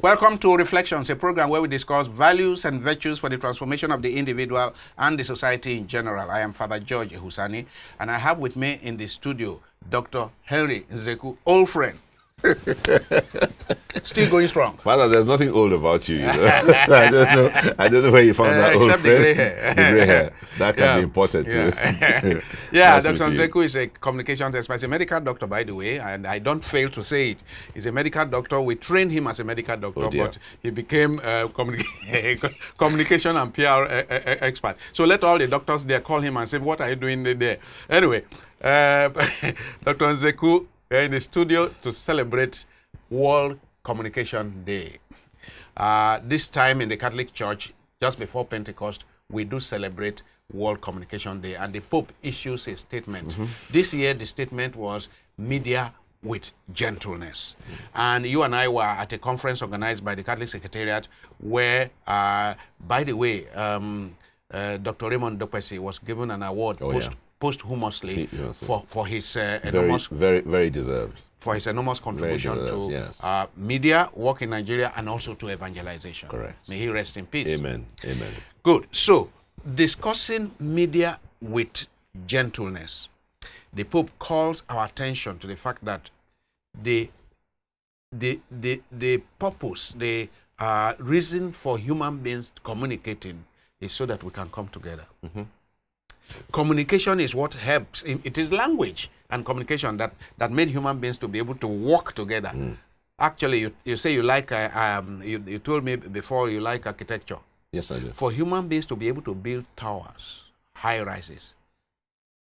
Welcome to Reflections, a program where we discuss values and virtues for the transformation of the individual and the society in general. I am Father George Ehusani, and I have with me in the studio Dr. Henry Nzekwu, old friend. Still going strong. Father, there's nothing old about you. I don't know where you found that old except friend. the gray hair. The gray hair. That can be important too. Yeah, Nice Dr. to meet you. Nzekwu is a communications expert. He's a medical doctor, by the way, and I don't fail to say it. He's a medical doctor. We trained him as a medical doctor, Oh, dear. but he became a communication and PR expert. So let all the doctors there call him and say, what are you doing there? Anyway, Dr. Nzekwu, we're in the studio to celebrate World Communication Day. This time in the Catholic Church, just before Pentecost, we do celebrate World Communication Day, and the Pope issues a statement. This year, the statement was media with gentleness. And you and I were at a conference organized by the Catholic Secretariat where, by the way, Dr. Raymond Dopesi was given an award posthumously Yes, for his enormous very deserved. for his enormous contribution to yes. media, work in Nigeria, and also to evangelization. Correct. May he rest in peace. Amen. Amen. Good. So, discussing media with gentleness, the Pope calls our attention to the fact that the purpose, the reason for human beings communicating is so that we can come together. Communication is what helps. It is language and communication that made human beings to be able to work together. Actually, you say you like, you told me before you like architecture. Yes, I do. For human beings to be able to build towers, high rises,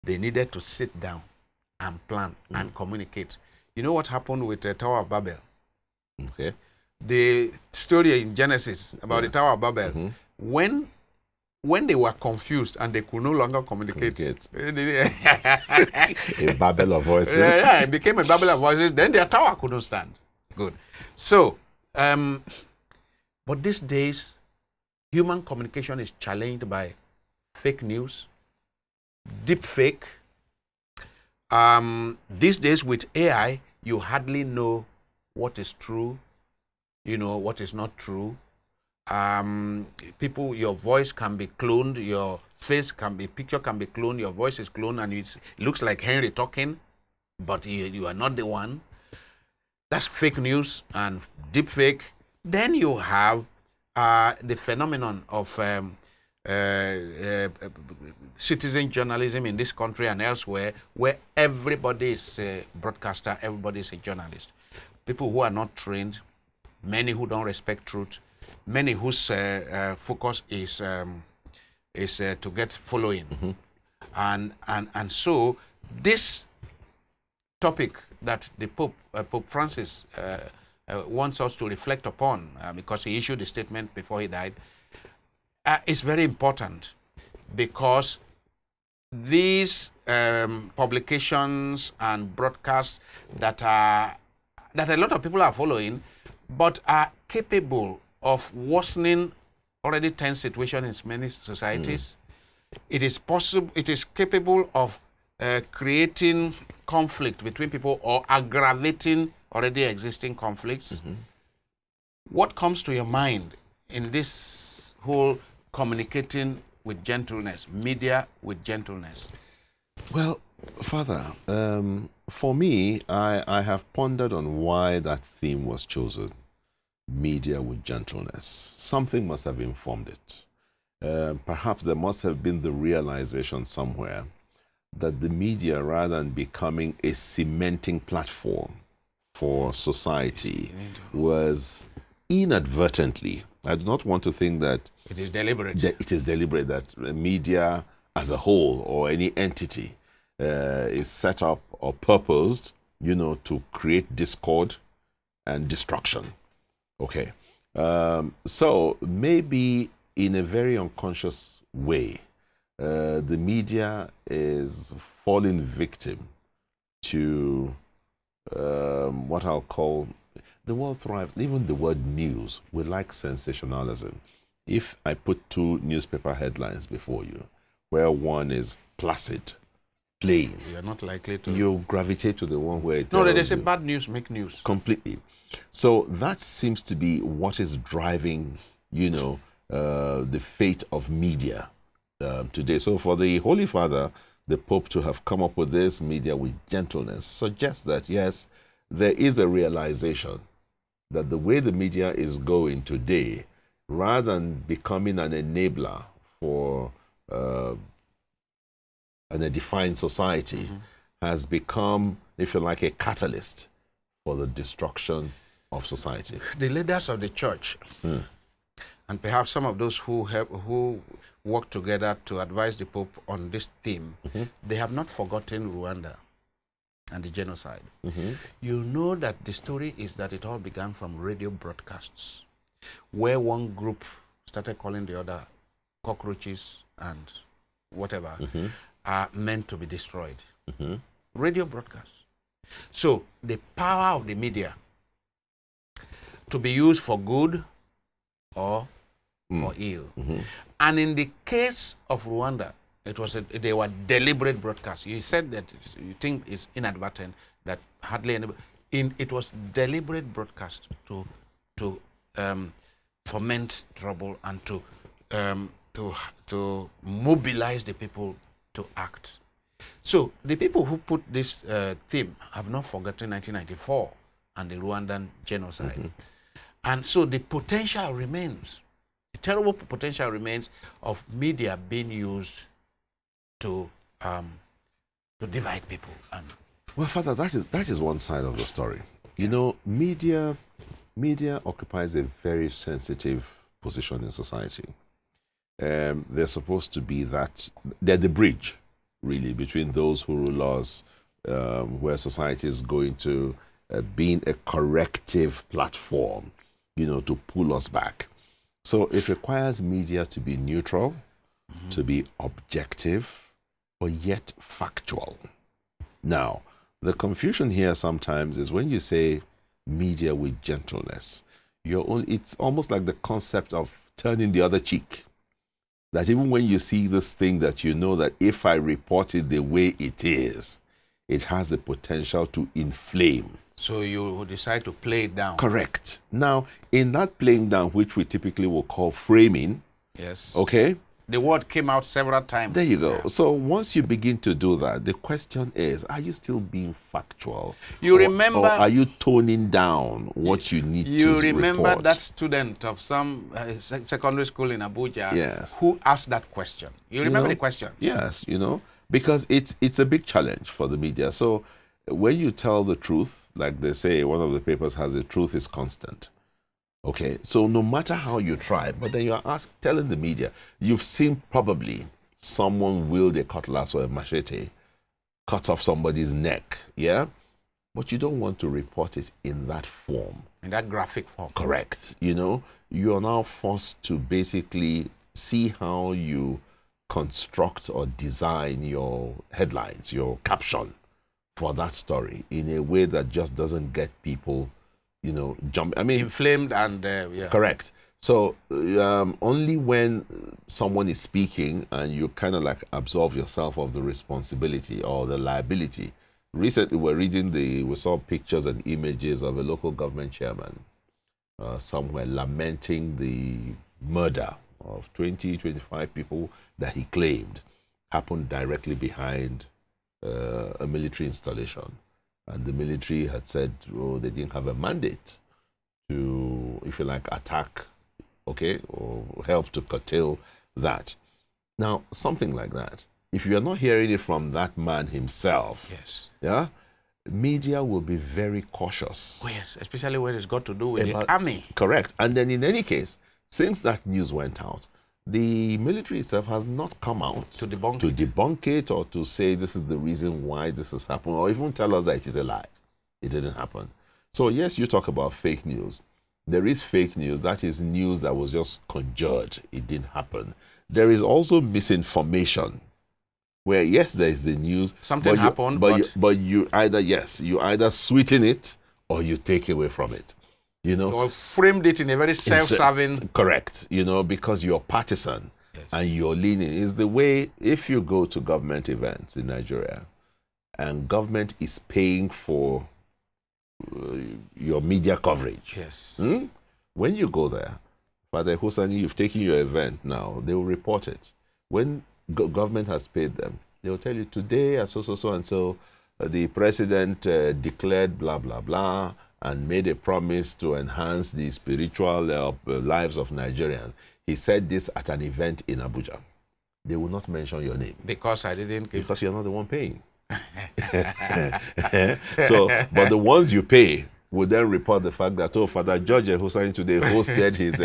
they needed to sit down and plan and communicate. You know what happened with the Tower of Babel? Okay. The story in Genesis about the Tower of Babel, when they were confused and they could no longer communicate. A babel of voices. Yeah, it became a babel of voices. Then their tower couldn't stand. Good. So, but these days, human communication is challenged by fake news, deep fake. These days with AI, you hardly know what is true, what is not true. People, your voice can be cloned, your picture can be cloned, your voice is cloned, and it looks like Henry talking, but you are not the one. That's fake news and deep fake. Then you have the phenomenon of citizen journalism in this country and elsewhere, where everybody is a broadcaster, everybody is a journalist. People who are not trained, many who don't respect truth, many whose focus is to get following, and so this topic that the Pope Francis wants us to reflect upon, because he issued a statement before he died, is very important, because these publications and broadcasts that a lot of people are following, but are capable of worsening already tense situation in many societies. It is possible. It is capable of creating conflict between people or aggravating already existing conflicts. What comes to your mind in this whole communicating with gentleness, media with gentleness? Well, Father, for me, I have pondered on why that theme was chosen. Media with gentleness. Something must have informed it. Perhaps there must have been the realization somewhere that the media, rather than becoming a cementing platform for society, was inadvertently, I do not want to think that it is deliberate. That media as a whole or any entity is set up or purposed, to create discord and destruction. Okay. So maybe in a very unconscious way, the media is falling victim to what I'll call, the world thrives, even the word news, we like sensationalism. If I put two newspaper headlines before you, where one is placid, playing, You're not likely to. you gravitate to the one where it No, they tells say you bad news make news. completely. So that seems to be what is driving, the fate of media today. So for the Holy Father, the Pope, to have come up with this media with gentleness suggests that, yes, there is a realization that the way the media is going today, rather than becoming an enabler for an edifying society, has become, if you like, a catalyst for the destruction of society. The leaders of the church, and perhaps some of those who work together to advise the Pope on this theme, they have not forgotten Rwanda and the genocide. You know that the story is that it all began from radio broadcasts, where one group started calling the other cockroaches and whatever are meant to be destroyed. Radio broadcasts. So the power of the media to be used for good or for ill. And in the case of Rwanda, they were deliberate broadcasts. You said that you think it's inadvertent, that hardly anybody. It was deliberate broadcast to foment trouble and to mobilize the people to act. So the people who put this theme have not forgotten 1994 and the Rwandan genocide. And so the potential remains, the terrible potential remains of media being used to divide people. And well, Father, that is one side of the story. Media occupies a very sensitive position in society. They're supposed to be they're the bridge, really, between those who rule us, where society is going to being a corrective platform, to pull us back. So it requires media to be neutral, to be objective, but yet factual. Now, the confusion here sometimes is when you say media with gentleness, it's almost like the concept of turning the other cheek. That even when you see this thing that you know that if I report it the way it is, it has the potential to inflame. So you decide to play it down. Correct. Now, in that playing down, which we typically will call framing, yes. Okay? The word came out several times. There you go. Yeah. So once you begin to do that, the question is, are you still being factual? Remember... Or are you toning down what you need to report? You remember that student of some secondary school in Abuja, yes, who asked that question? You remember the question? Yes, because it's a big challenge for the media. So when you tell the truth, like they say, one of the papers has, the truth is constant. Okay, so no matter how you try, but then you're telling the media, you've seen probably someone wield a cutlass or a machete, cut off somebody's neck, yeah? But you don't want to report it in that form. In that graphic form. Correct. You're now forced to basically see how you construct or design your headlines, your caption for that story in a way that just doesn't get people inflamed and yeah. Correct. So only when someone is speaking and you kind of like absolve yourself of the responsibility or the liability. Recently, we saw pictures and images of a local government chairman somewhere lamenting the murder of 25 people that he claimed happened directly behind a military installation. And the military had said, they didn't have a mandate to, if you like, attack, okay, or help to curtail that. Now, something like that, if you're not hearing it from that man himself, yes, yeah, media will be very cautious. Oh, yes, especially when it's got to do with the army. Correct. And then in any case, since that news went out, the military itself has not come out to debunk it or to say this is the reason why this has happened, or even tell us that it is a lie. It didn't happen. So yes, you talk about fake news. There is fake news. That is news that was just conjured. It didn't happen. There is also misinformation, where yes, there is the news. Something happened, but you either sweeten it or you take away from it. Or framed it in a very self-serving... Correct. Because you're partisan and you're leaning. Is the way, if you go to government events in Nigeria and government is paying for your media coverage. Yes. When you go there, Father Ehusani, you've taken your event now, they will report it. When government has paid them, they will tell you today at so and so, the president declared blah, blah, blah, and made a promise to enhance the spiritual lives of Nigerians. He said this at an event in Abuja. They will not mention your name. Because I didn't give. Because you're not the one paying. So, but the ones you pay will then report the fact that, oh, Father George Ehusani today hosted his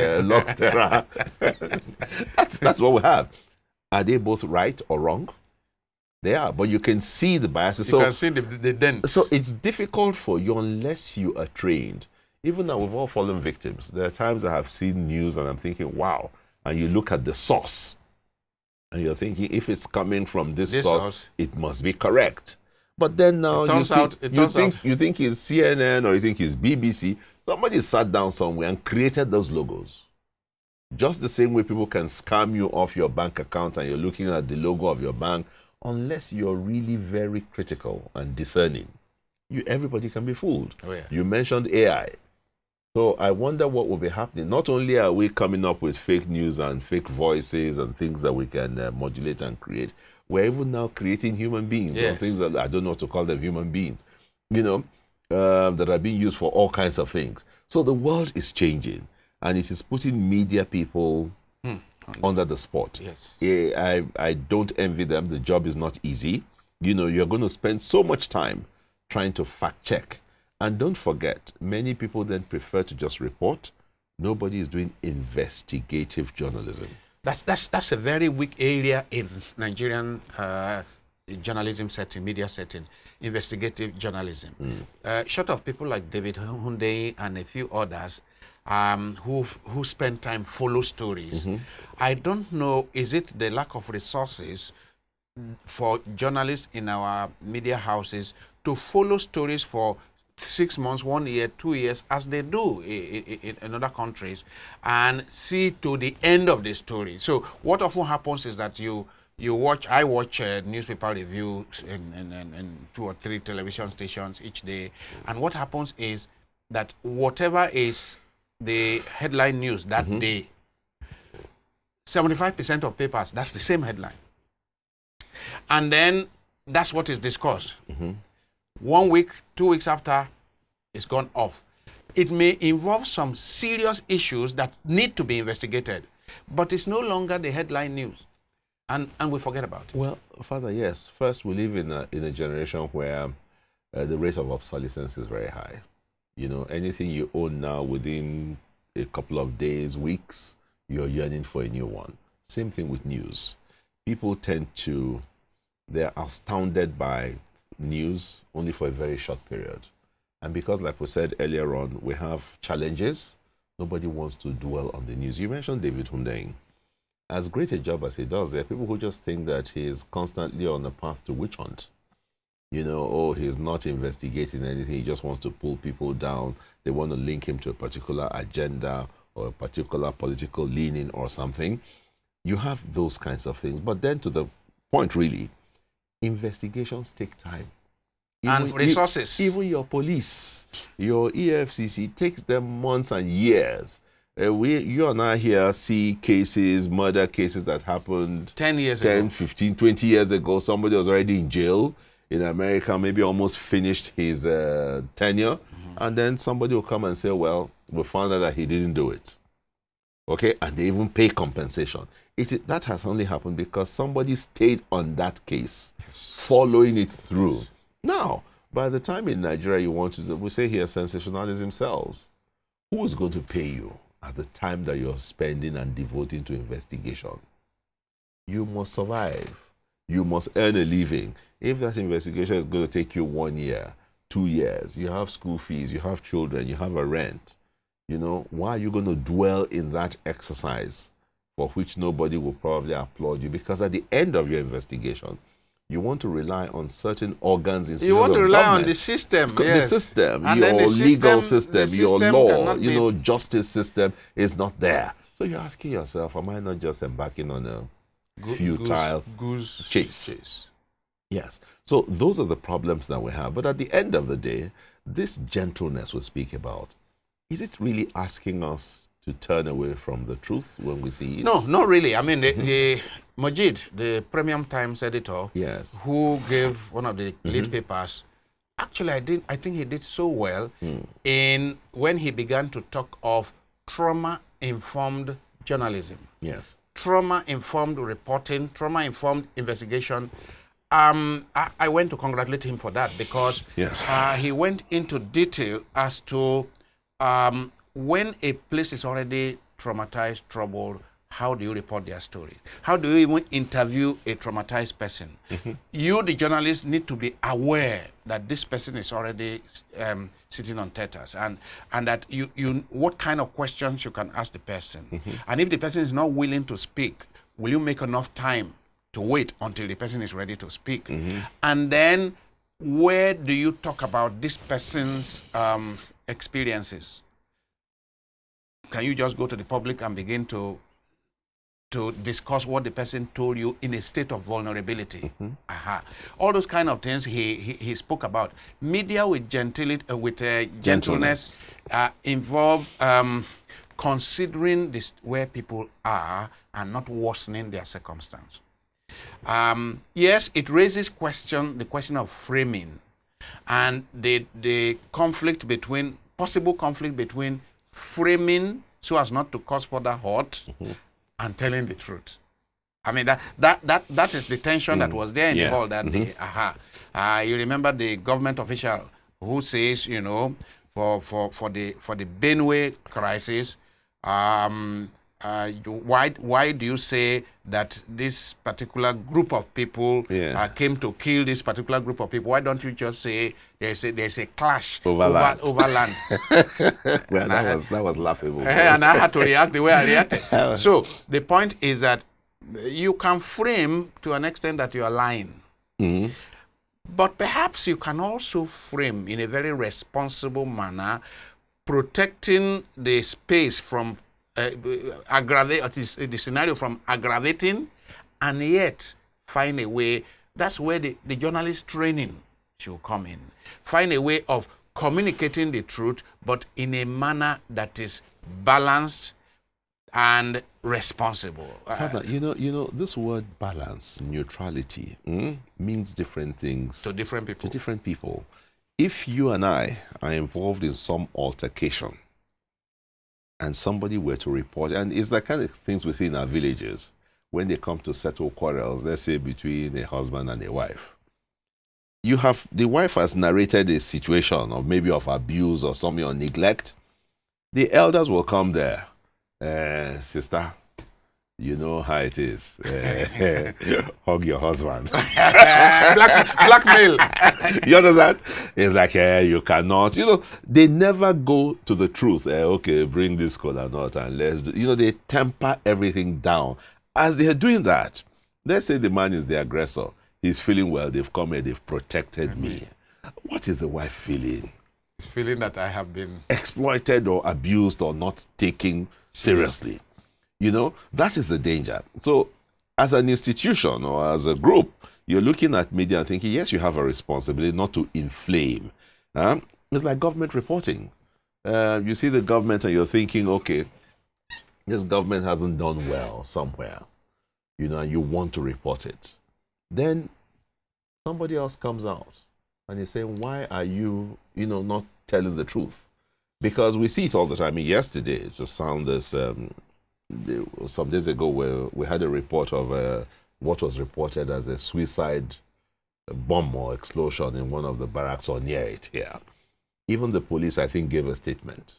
Terra. That's what we have. Are they both right or wrong? They are, but you can see the biases. You can see the dent. So it's difficult for you unless you are trained. Even now, we've all fallen victims. There are times I have seen news and I'm thinking, wow. And you look at the source and you're thinking, if it's coming from this source, it must be correct. But then now you think it's CNN or you think it's BBC. Somebody sat down somewhere and created those logos. Just the same way people can scam you off your bank account and you're looking at the logo of your bank, unless you're really very critical and discerning, everybody can be fooled. Oh, yeah. You mentioned AI. So I wonder what will be happening. Not only are we coming up with fake news and fake voices and things that we can modulate and create, we're even now creating human beings. Yes. Or things that I don't know what to call them, human beings, that are being used for all kinds of things. So the world is changing, and it is putting media people under the spot. Yes. I don't envy them. The job is not easy. You're going to spend so much time trying to fact check. And don't forget, many people then prefer to just report. Nobody is doing investigative journalism. That's a very weak area in Nigerian journalism setting, media setting, investigative journalism. Short of people like David Hunde and a few others who spend time follow stories. I don't know, is it the lack of resources for journalists in our media houses to follow stories for 6 months, 1 year, 2 years, as they do in other countries, and see to the end of the story. So what often happens is that I watch newspaper reviews in 2 or 3 television stations each day, and what happens is that whatever is the headline news that day, 75% of papers, that's the same headline. And then that's what is discussed. 1 week, 2 weeks after, it's gone off. It may involve some serious issues that need to be investigated, but it's no longer the headline news, and we forget about it. Well, Father, yes. First, we live in a generation where the rate of obsolescence is very high. Anything you own now, within a couple of days, weeks, you're yearning for a new one. Same thing with news. People they're astounded by news only for a very short period. And because, like we said earlier on, we have challenges, nobody wants to dwell on the news. You mentioned David Hunde. As great a job as he does, there are people who just think that he is constantly on the path to witch hunt. He's not investigating anything, he just wants to pull people down. They want to link him to a particular agenda or a particular political leaning or something. You have those kinds of things. But then to the point, really, investigations take time. And resources. Even your police, your EFCC, takes them months and years. You and I here see cases, murder cases that happened 10, 15, 20 years ago. Somebody was already in jail in America, maybe almost finished his tenure. And then somebody will come and say, well, we found out that he didn't do it. Okay, and they even pay compensation. That has only happened because somebody stayed on that case, following it through. Now, by the time in Nigeria we say here sensationalism sells. Who is going to pay you at the time that you're spending and devoting to investigation? You must survive. You must earn a living. If that investigation is going to take you 1 year, 2 years, you have school fees, you have children, you have a rent, why are you going to dwell in that exercise for which nobody will probably applaud you? Because at the end of your investigation, you want to rely on certain organs in you want to rely on the system, the system, and your legal system, your law, justice system is not there. So you're asking yourself, am I not just embarking on a futile goose chase? Yes. So those are the problems that we have. But at the end of the day, this gentleness we speak about, is it really asking us to turn away from the truth when we see it? No, not really. I mean, the Majid, the Premium Times editor, Yes, who gave one of the lead papers, actually, I think he did so well in when he began to talk of trauma-informed journalism. yes. Trauma-informed reporting, trauma-informed investigation. I went to congratulate him for that because Yes. he went into detail as to when a place is already traumatized, troubled, how do you report their story? How do you even interview a traumatized person? You, the journalist, need to be aware that this person is already sitting on teters, and that you what kind of questions you can ask the person. And if the person is not willing to speak, will you make enough time to wait until the person is ready to speak? And then where do you talk about this person's experiences? Can you just go to the public and begin to discuss what the person told you in a state of vulnerability? All those kind of things he spoke about. Media with gentleness involve considering this where people are and not worsening their circumstance. Yes, it raises the question of framing and the possible conflict between framing so as not to cause further hurt and telling the truth. I mean, that is the tension that was there in the hall that day. You remember the government official who says, you know, for the Benue crisis, why do you say that this particular group of people came to kill this particular group of people? Why don't you just say there's a clash over land? Well, that was laughable. And I had to react the way I reacted. So the point is that you can frame to an extent that you are lying. But perhaps you can also frame in a very responsible manner, protecting the space from the scenario from aggravating, and yet find a way. That's where the journalist training should come in. Find a way of communicating the truth, but in a manner that is balanced and responsible. Father, you know, this word balance, neutrality, means different things to different people. If you and I are involved in some altercation, and somebody were to report, and it's the kind of things we see in our villages when they come to settle quarrels, let's say between a husband and a wife. The wife has narrated a situation of maybe of abuse or something or neglect. The elders will come there. Sister, you know how it is. Hug your husband. Blackmail. You understand? It's like, you cannot. You know, they never go to the truth. Okay, bring this cola nut and let's do. You know, they temper everything down. As they are doing that, let's say the man is the aggressor. He's feeling, well, they've come here, they've protected me. What is the wife feeling? Feeling that I have been exploited or abused or not taken seriously. You know, that is the danger. So as an institution or as a group, you're looking at media and thinking, yes, you have a responsibility not to inflame. It's like government reporting. You see the government and you're thinking, okay, this government hasn't done well somewhere, you know, and you want to report it. Then somebody else comes out and is saying, why are you, not telling the truth? Because we see it all the time. I mean, yesterday, just sound this, some days ago, where we had a report of what was reported as a suicide bomb or explosion in one of the barracks or near it here. Even the police, I think, gave a statement,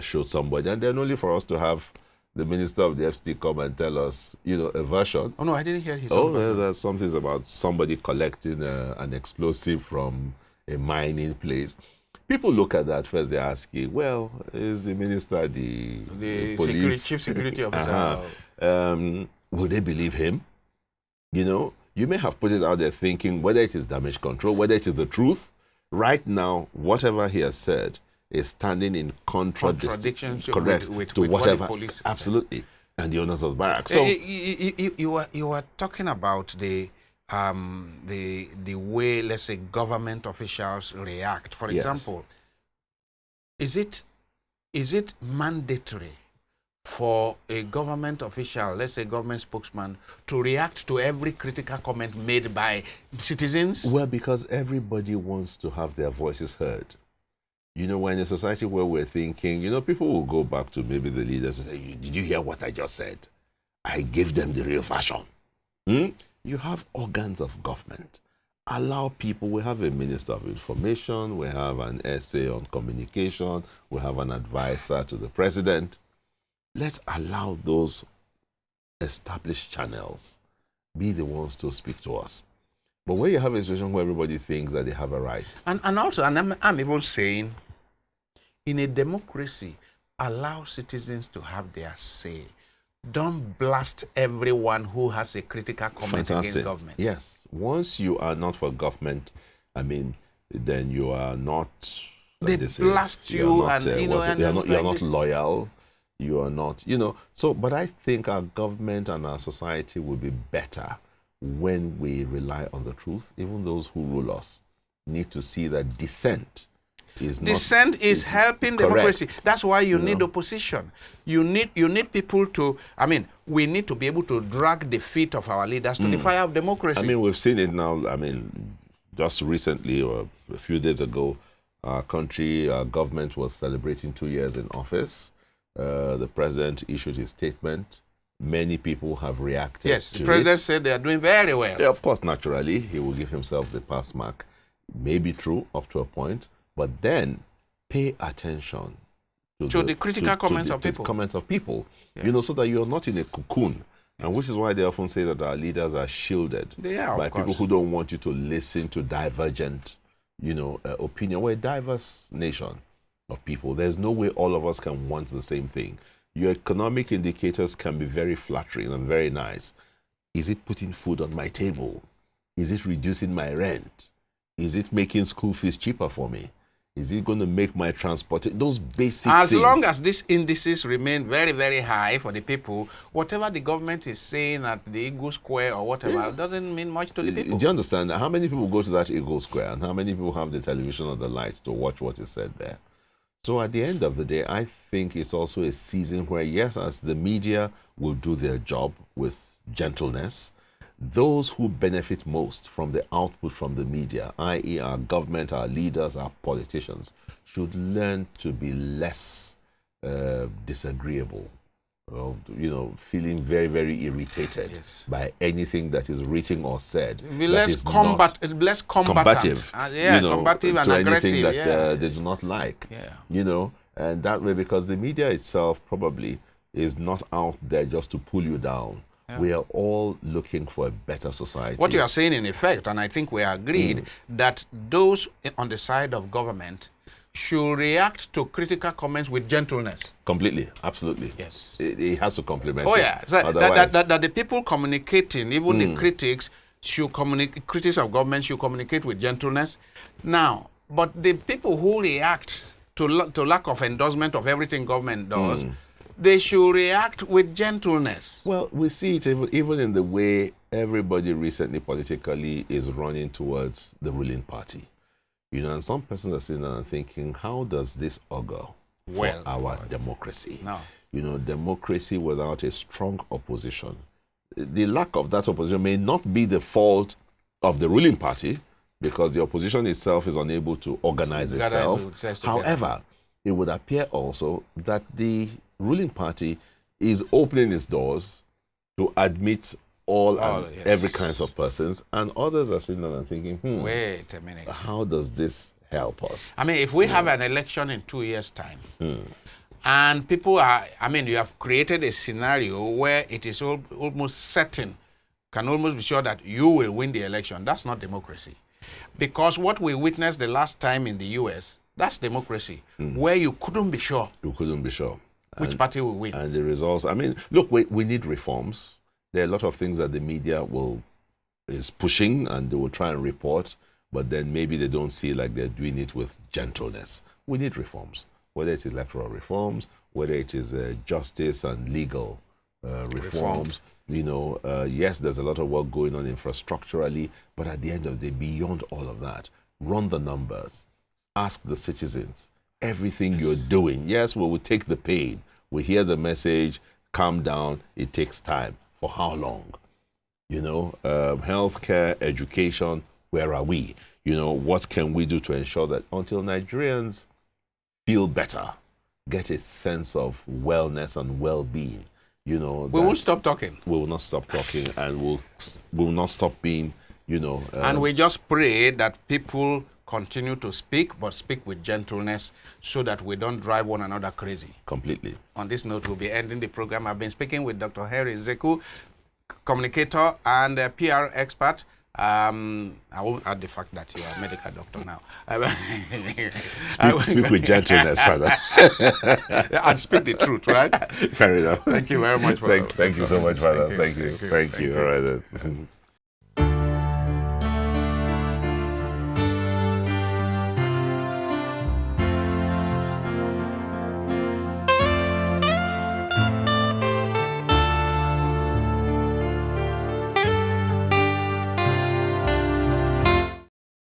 showed somebody, and then only for us to have the minister of the FCT come and tell us, a version. Oh, no, I didn't hear his there's something about somebody collecting an explosive from a mining place. People look at that first, they're asking, well, is the minister the police? Chief security officer? Will they believe him? You may have put it out there thinking whether it is damage control, whether it is the truth. Right now, whatever he has said is standing in contradiction correct with to what whatever. the police Absolutely. And the owners of the barracks. So you were talking about the way, let's say, government officials react. For Yes. example, is it mandatory for a government official, let's say government spokesman, to react to every critical comment made by citizens? Well, because everybody wants to have their voices heard. You know, we're in a society where we're thinking, you know, people will go back to maybe the leaders and say, did you hear what I just said? I gave them the real version. You have organs of government. Allow people, we have a minister of information, we have an essay on communication, we have an advisor to the president. Let's allow those established channels be the ones to speak to us. But when you have a situation where everybody thinks that they have a right. And also, and I'm even saying, in a democracy, allow citizens to have their say. Don't blast everyone who has a critical comment against government. Yes. Once you are not for government, I mean, then you are not. They blast you, and you're not loyal. You are not, you know. So, but I think our government and our society will be better when we rely on the truth. Even those who rule us need to see that dissent is helping democracy. That's why you need opposition. You need people to, I mean, we need to be able to drag the feet of our leaders to the fire of democracy. I mean, we've seen it now. I mean, just recently or a few days ago, our government was celebrating 2 years in office. The president issued his statement. Many people have reacted. Yes, the president said they are doing very well. Yeah, of course, naturally, he will give himself the pass mark. Maybe true up to a point, but then pay attention to the critical comments of people. Yeah. You know, so that you're not in a cocoon. And which is why they often say that our leaders are shielded by people who don't want you to listen to divergent, opinion. We're a diverse nation of people. There's no way all of us can want the same thing. Your economic indicators can be very flattering and very nice. Is it putting food on my table? Is it reducing my rent? Is it making school fees cheaper for me? Is it going to make my transport? Those basic things. As long as these indices remain very, very high for the people, whatever the government is saying at the Eagle Square or whatever, doesn't mean much to the people. Do you understand? How many people go to that Eagle Square and how many people have the television or the lights to watch what is said there? So at the end of the day, I think it's also a season where, yes, as the media will do their job with gentleness, those who benefit most from the output from the media, i.e. our government, our leaders, our politicians, should learn to be less disagreeable, feeling very, very irritated by anything that is written or said. Be less combative. Combative combative and to aggressive. Anything that they do not like. And that way, because the media itself probably is not out there just to pull you down. Yeah. We are all looking for a better society. What you are saying, in effect, and I think we are agreed, that those on the side of government should react to critical comments with gentleness. Completely, absolutely. Yes. It has to complement So otherwise, that the people communicating, even the critics, critics of government should communicate with gentleness. Now, but the people who react to lack of endorsement of everything government does, they should react with gentleness. Well, we see it even in the way everybody recently politically is running towards the ruling party. And some persons are sitting there and thinking, how does this augur for our democracy? No. Democracy without a strong opposition. The lack of that opposition may not be the fault of the ruling party, because the opposition itself is unable to organize itself. However, it would appear also that the ruling party is opening its doors to admit every kinds of persons, and others are sitting there and thinking, wait a minute, how does this help us? I mean, if we have an election in 2 years' time, and people you have created a scenario where it is almost certain, can almost be sure that you will win the election. That's not democracy. Because what we witnessed the last time in the US, that's democracy, where you couldn't be sure. You couldn't be sure. Which party will win? And the results, look, we need reforms. There are a lot of things that the media is pushing and they will try and report, but then maybe they don't see like they're doing it with gentleness. we need reforms, whether it's electoral reforms, whether it is justice and legal reforms. Yes, there's a lot of work going on infrastructurally, but at the end of the day, beyond all of that, run the numbers, ask the citizens, everything you're doing. Yes, we will take the pain. We hear the message, calm down, it takes time. For how long? Healthcare, education, where are we? What can we do to ensure that until Nigerians feel better, get a sense of wellness and well-being, we won't stop talking. We will not stop talking, and we will not stop being, and we just pray that people continue to speak, but speak with gentleness so that we don't drive one another crazy. Completely. On this note, we'll be ending the program. I've been speaking with Dr. Nzekwu, communicator and a PR expert. I won't add the fact that you are a medical doctor now. Speak with gentleness, Father. And speak the truth, right? Fair enough. Thank you very much. Thank you so much, Father. Thank you. All right then.